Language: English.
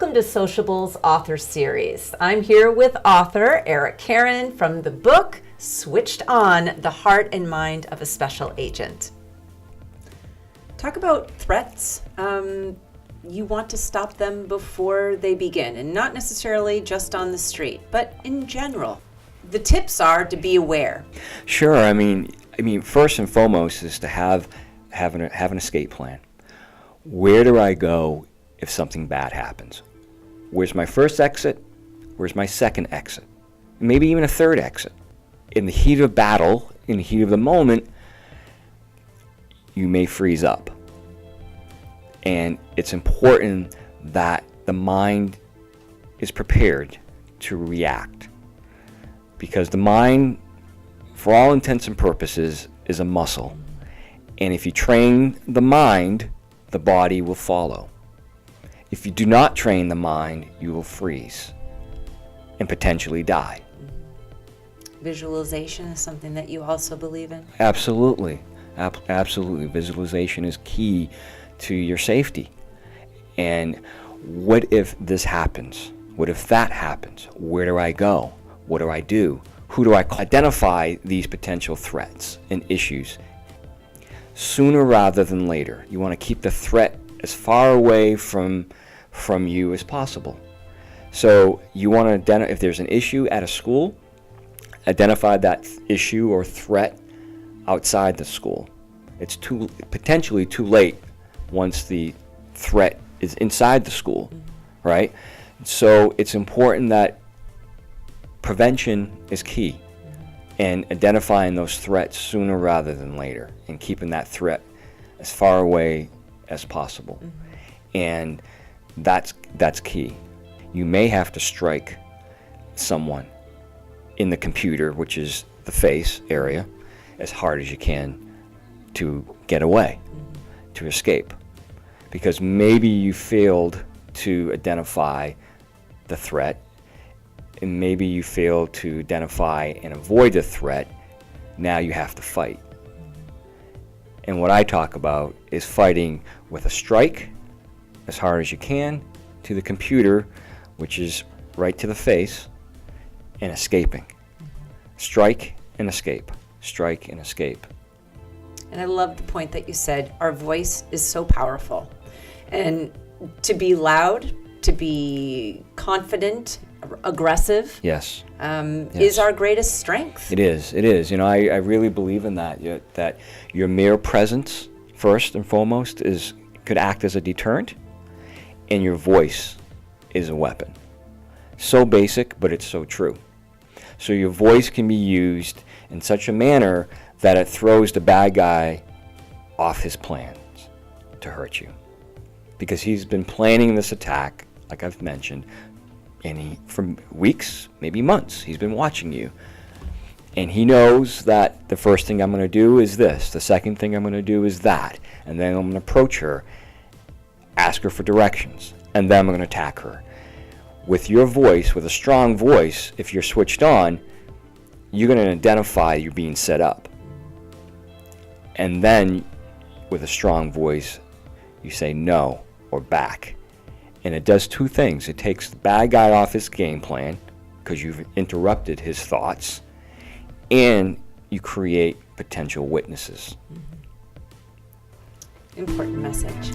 welcome to Sociable's author series. I'm here with author Caron from the book Switched On, The Heart and Mind of a Special Agent. Talk about threats. You want to stop them before they begin, and not necessarily just on the street, but in general. The tips are to be aware. Sure. I mean, first and foremost is to have an escape plan. Where do I go if something bad happens? Where's my first exit? Where's my second exit? Maybe even a third exit. In the heat of battle, in the heat of the moment, you may freeze up. And it's important that the mind is prepared to react. Because the mind, for all intents and purposes, is a muscle. And if you train the mind, the body will follow. If you do not train the mind, you will freeze and potentially die. Visualization is something that you also believe in? Absolutely. Absolutely. Visualization is key to your safety. And what if this happens? What if that happens? Where do I go? What do I do? Who do I call? Identify these potential threats and issues sooner rather than later. You want to keep the threat as far away from you as possible. So you want to identify if there's an issue at a school, identify that issue or threat outside the school. It's potentially too late once the threat is inside the school, right? So it's important that prevention is key, and identifying those threats sooner rather than later, and keeping that threat as far away as possible. And that's key. You may have to strike someone in the computer, which is the face area, as hard as you can to get away, to escape. Because maybe you failed to identify the threat, and maybe you failed to identify and avoid the threat. Now you have to fight. And what I talk about is fighting with a strike as hard as you can to the computer, which is right to the face, and escaping. Strike and escape. Strike and escape. And I love the point that you said, our voice is so powerful. And to be loud, to be confident, aggressive, yes. Is our greatest strength. It is. You know, I really believe in that. That your mere presence, first and foremost, could act as a deterrent, and your voice is a weapon. So basic, but it's so true. So your voice can be used in such a manner that it throws the bad guy off his plans to hurt you. Because he's been planning this attack, like I've mentioned, and for weeks, maybe months, he's been watching you. And he knows that the first thing I'm going to do is this, the second thing I'm going to do is that, and then I'm going to approach her, ask her for directions, and then I'm going to attack her. With your voice, with a strong voice, if you're switched on, you're going to identify you're being set up. And then, with a strong voice, you say no or back. And it does two things. It takes the bad guy off his game plan, because you've interrupted his thoughts, and you create potential witnesses. Important message.